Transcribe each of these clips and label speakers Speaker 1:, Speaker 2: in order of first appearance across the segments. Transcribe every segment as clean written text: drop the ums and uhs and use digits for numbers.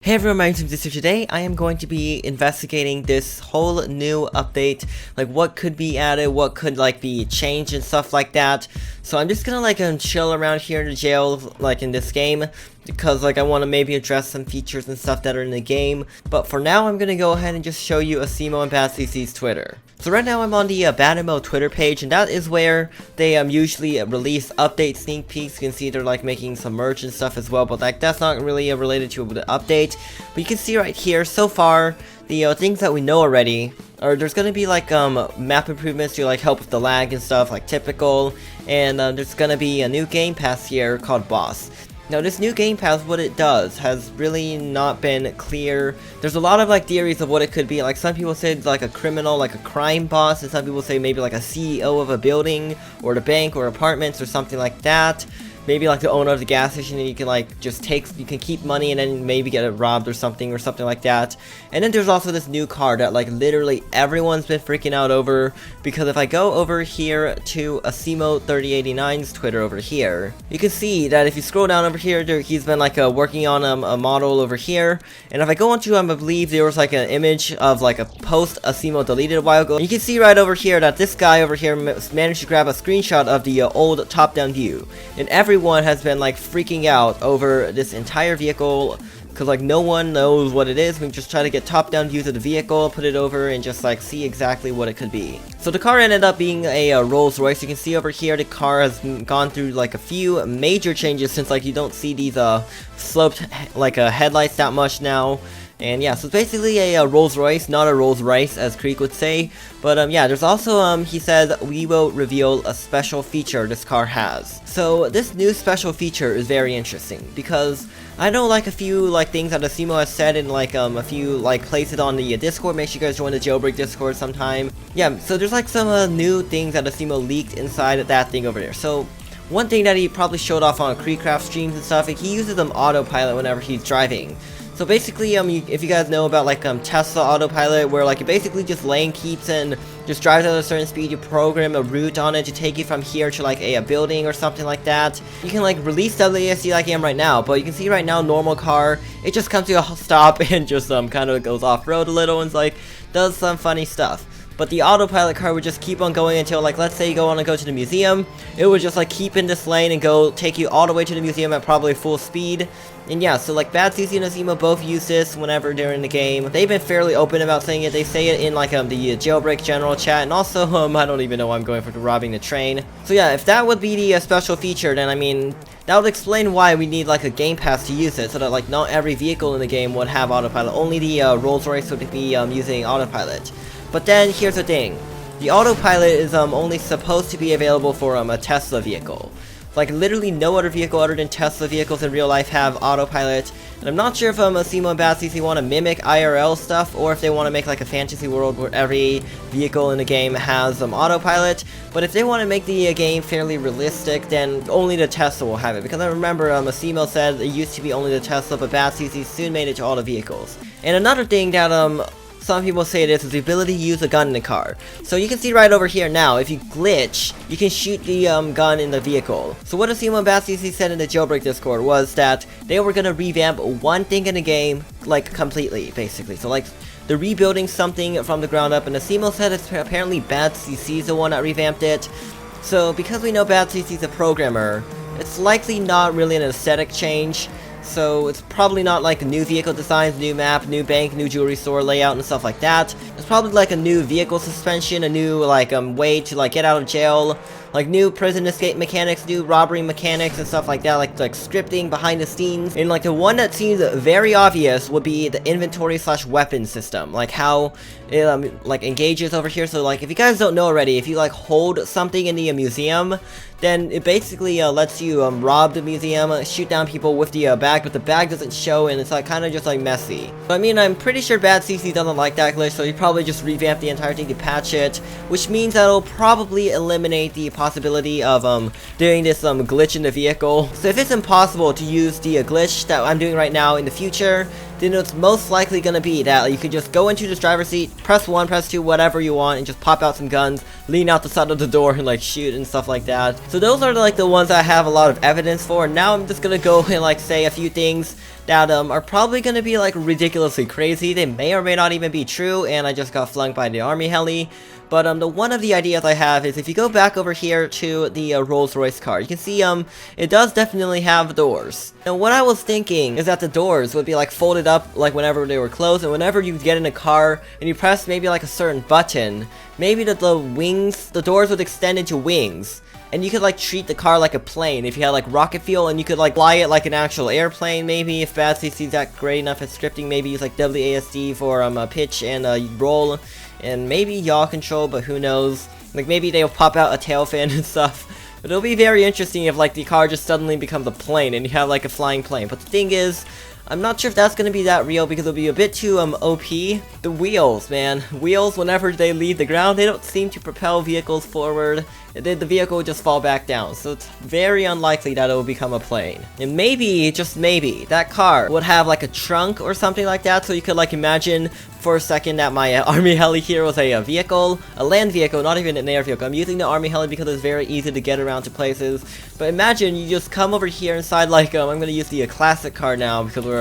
Speaker 1: Hey everyone, MyUsernamesThis here. Today I am going to be investigating this whole new update, like what could be added, what could like be changed and stuff like that. So I'm just gonna like chill around here in the jail, like in this game, because like I want to maybe address some features and stuff that are in the game. But for now I'm gonna go ahead and just show you Asimo and BadCC's Twitter. So right now I'm on the Badimo Twitter page, and that is where they usually release update sneak peeks. You can see they're like making some merch and stuff as well, but like that's not really related to the update. But you can see right here, so far, the things that we know already are there's gonna be like map improvements to like help with the lag and stuff, like typical, and there's gonna be a new game pass here called Boss. Now this new game pass, what it does has really not been clear. There's a lot of like theories of what it could be. Like some people say it's like a criminal, like a crime boss, and some people say maybe like a CEO of a building or the bank or apartments or something like that. Maybe like the owner of the gas station, and you can like just you can keep money and then maybe get it robbed or something like that. And then there's also this new card that like literally everyone's been freaking out over, because if I go over here to Asimo3089's Twitter over here, you can see that if you scroll down over here, he's been like working on a model over here. And if I go onto I believe there was like an image of like a post Asimo deleted a while ago. You can see right over here that this guy over here managed to grab a screenshot of the old top-down view, and everyone has been like freaking out over this entire vehicle, because like no one knows what it is. We can just try to get top-down views of the vehicle, put it over, and just like see exactly what it could be. So the car ended up being a Rolls Royce. You can see over here the car has gone through like a few major changes, since like you don't see these sloped like headlights that much now. And yeah, so it's basically a Rolls Royce, not a Rolls Royce as Creek would say. But yeah, there's also, he said, we will reveal a special feature this car has. So this new special feature is very interesting, because I know like a few like things that Asimo has said in like a few like places on the Discord. Make sure you guys join the Jailbreak Discord sometime. Yeah, so there's like some new things that Asimo leaked inside of that thing over there. So one thing that he probably showed off on Creekcraft streams and stuff, he uses autopilot whenever he's driving. So basically, if you guys know about like Tesla autopilot, where like you basically just lane keeps and just drives at a certain speed, you program a route on it to take you from here to like a building or something like that. You can like release WASD like I am right now, but you can see right now normal car, it just comes to a stop and just kind of goes off-road a little and like does some funny stuff. But the autopilot car would just keep on going until, like, let's say you want to go to the museum. It would just, like, keep in this lane and take you all the way to the museum at probably full speed. And yeah, so, like, BadCC and Asimo both use this whenever they're in the game. They've been fairly open about saying it. They say it in, like, the Jailbreak general chat. And also, I don't even know why I'm going for robbing the train. So yeah, if that would be the special feature, then, I mean, that would explain why we need, like, a game pass to use it. So that, like, not every vehicle in the game would have autopilot. Only the Rolls Royce would be using autopilot. But then, here's the thing. The autopilot is only supposed to be available for a Tesla vehicle. Like, literally no other vehicle other than Tesla vehicles in real life have autopilot. And I'm not sure if Asimo and BadCC want to mimic IRL stuff, or if they want to make like a fantasy world where every vehicle in the game has autopilot. But if they want to make the game fairly realistic, then only the Tesla will have it. Because I remember Asimo said it used to be only the Tesla, but BadCC soon made it to all the vehicles. And another thing that some people say this is the ability to use a gun in the car. So you can see right over here now, if you glitch, you can shoot the gun in the vehicle. So what Asimo and BadCC said in the Jailbreak Discord was that they were gonna revamp one thing in the game, like completely, basically. So like, they're rebuilding something from the ground up, and Asimo said it's apparently BadCC's the one that revamped it. So because we know BadCC's a programmer, it's likely not really an aesthetic change. So it's probably not like new vehicle designs, new map, new bank, new jewelry store layout and stuff like that. It's probably like a new vehicle suspension, a new like way to like get out of jail, like new prison escape mechanics, new robbery mechanics and stuff like that, like scripting behind the scenes. And like the one that seems very obvious would be the inventory/weapon system, like how it like engages over here. So like if you guys don't know already, if you like hold something in the museum, then it basically lets you rob the museum, shoot down people with the bag, but the bag doesn't show, and it's like kind of just like messy. So, I mean, I'm pretty sure BadCC doesn't like that glitch, so he probably just revamped the entire thing to patch it, which means that it'll probably eliminate the possibility of doing this glitch in the vehicle. So if it's impossible to use the glitch that I'm doing right now in the future, then it's most likely gonna be that you could just go into this driver's seat, press 1, press 2, whatever you want, and just pop out some guns, lean out the side of the door and like shoot and stuff like that. So those are like the ones I have a lot of evidence for. Now I'm just gonna go and like say a few things that are probably gonna be like ridiculously crazy. They may or may not even be true, and I just got flunked by the army heli. But the one of the ideas I have is if you go back over here to the Rolls Royce car, you can see it does definitely have doors. Now what I was thinking is that the doors would be like folded up like whenever they were closed, and whenever you get in a car and you press maybe like a certain button, maybe the wings, the doors would extend into wings. And you could like treat the car like a plane if you had like rocket fuel, and you could like fly it like an actual airplane. Maybe if BadCC's that great enough at scripting, maybe use like WASD for pitch and roll, and maybe yaw control, but who knows. Like maybe they'll pop out a tail fin and stuff. But it'll be very interesting if like the car just suddenly becomes a plane and you have like a flying plane. But the thing is, I'm not sure if that's gonna be that real because it'll be a bit too OP. The wheels, man. Wheels, whenever they leave the ground, they don't seem to propel vehicles forward. The vehicle will just fall back down. So it's very unlikely that it will become a plane. And maybe, just maybe, that car would have like a trunk or something like that, so you could like imagine for a second that my army heli here was a vehicle, a land vehicle, not even an air vehicle. I'm using the army heli because it's very easy to get around to places. But imagine you just come over here inside like, I'm gonna use the classic car now because we're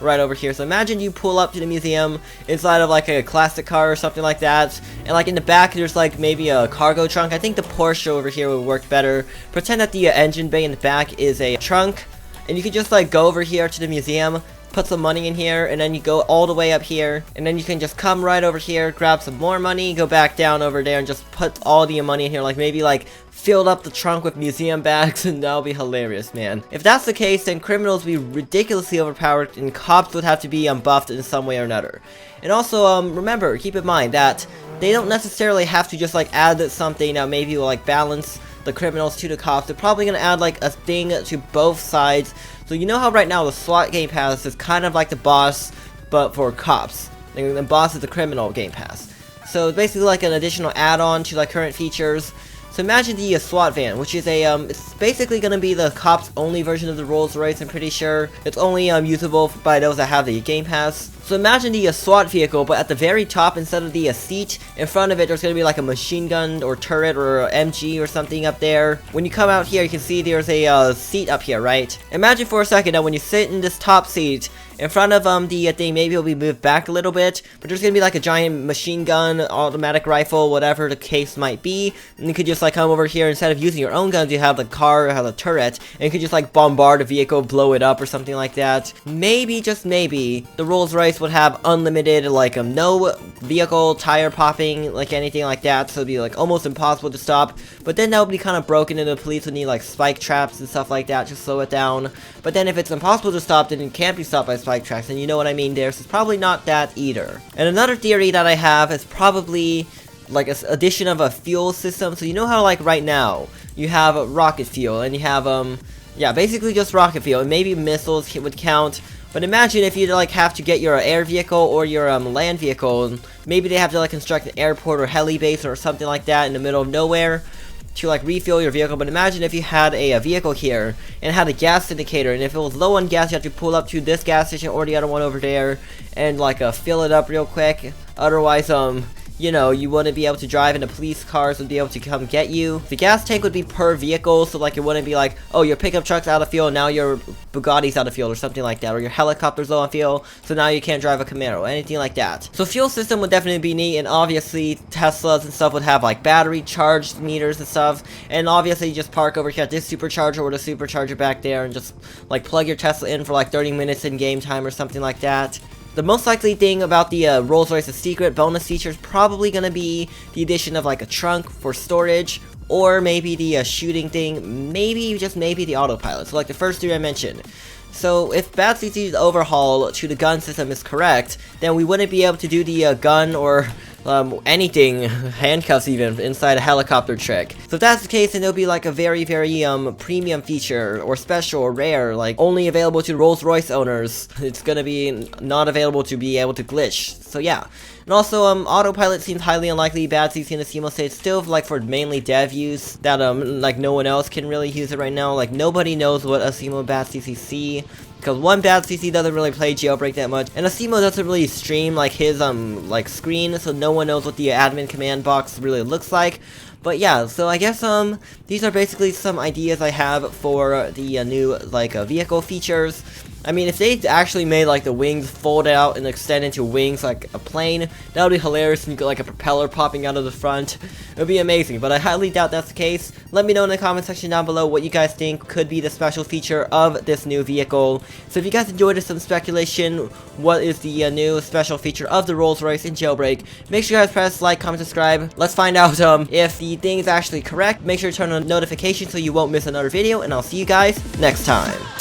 Speaker 1: right over here. So imagine you pull up to the museum inside of like a classic car or something like that, and like in the back there's like maybe a cargo trunk. I think the Porsche over here would work better. Pretend that the engine bay in the back is a trunk, and you can just like go over here to the museum, put some money in here, and then you go all the way up here, and then you can just come right over here, grab some more money, go back down over there, and just put all the money in here, like maybe like filled up the trunk with museum bags, and that'll be hilarious, man. If that's the case, then criminals would be ridiculously overpowered, and cops would have to be buffed in some way or another. And also, remember, keep in mind that they don't necessarily have to just like add something that maybe will like balance the criminals to the cops. They're probably gonna add like a thing to both sides. So you know how right now the SWAT game pass is kind of like the boss, but for cops. And the boss is the criminal game pass. So it's basically like an additional add-on to like current features. So imagine the SWAT van, which is a, it's basically going to be the cops only version of the Rolls Royce, I'm pretty sure. It's only usable by those that have the Game Pass. So imagine the SWAT vehicle, but at the very top, instead of the seat, in front of it, there's going to be like a machine gun or turret or MG or something up there. When you come out here, you can see there's a seat up here, right? Imagine for a second that when you sit in this top seat, in front of the thing, maybe it'll be moved back a little bit, but there's gonna be like a giant machine gun, automatic rifle, whatever the case might be, and you could just like come over here, instead of using your own guns, you have the car, have a turret, and you could just like bombard a vehicle, blow it up or something like that. Maybe, just maybe, the Rolls Royce would have unlimited, like no vehicle tire popping, like anything like that, so it'd be like almost impossible to stop, but then that would be kind of broken, and the police would need like spike traps and stuff like that to slow it down. But then if it's impossible to stop, then it can't be stopped by spike tracks, and you know what I mean there, so it's probably not that either. And another theory that I have is probably like an addition of a fuel system. So you know how like right now you have rocket fuel, and you have yeah, basically just rocket fuel, and maybe missiles would count. But imagine if you like have to get your air vehicle or your land vehicle, and maybe they have to like construct an airport or heli base or something like that in the middle of nowhere to like refuel your vehicle. But imagine if you had a vehicle here and had a gas indicator, and if it was low on gas, you have to pull up to this gas station or the other one over there and like fill it up real quick. Otherwise, you know, you wouldn't be able to drive, and the police cars would be able to come get you. The gas tank would be per vehicle, so like it wouldn't be like, oh, your pickup truck's out of fuel, now your Bugatti's out of fuel or something like that, or your helicopter's low on fuel, so now you can't drive a Camaro, anything like that. So fuel system would definitely be neat, and obviously Teslas and stuff would have like battery charged meters and stuff, and obviously you just park over here at this supercharger or the supercharger back there and just like plug your Tesla in for like 30 minutes in game time or something like that. The most likely thing about the Rolls Royce's secret bonus feature is probably going to be the addition of like a trunk for storage, or maybe the shooting thing, maybe, just maybe the autopilot. So like the first three I mentioned. So if BadCC's overhaul to the gun system is correct, then we wouldn't be able to do the gun or anything, handcuffs even, inside a helicopter trick. So if that's the case, then it'll be like a very, very premium feature, or special, or rare, like only available to Rolls Royce owners. It's gonna be not available to be able to glitch. So yeah. And also, autopilot seems highly unlikely. BadCC in the SEMO state, still like for mainly dev use, that like no one else can really use it right now. Like nobody knows what a SEMO BadCC see, because one, BadCC doesn't really play Jailbreak that much, and Asimo doesn't really stream like his like screen, so no one knows what the admin command box really looks like. But yeah, so I guess these are basically some ideas I have for the new like vehicle features. I mean, if they actually made like the wings fold out and extend into wings like a plane, that would be hilarious, and you get like a propeller popping out of the front. It would be amazing, but I highly doubt that's the case. Let me know in the comment section down below what you guys think could be the special feature of this new vehicle. So if you guys enjoyed some speculation, what is the new special feature of the Rolls Royce in Jailbreak, make sure you guys press like, comment, subscribe. Let's find out if the thing is actually correct. Make sure to turn on notifications so you won't miss another video, and I'll see you guys next time.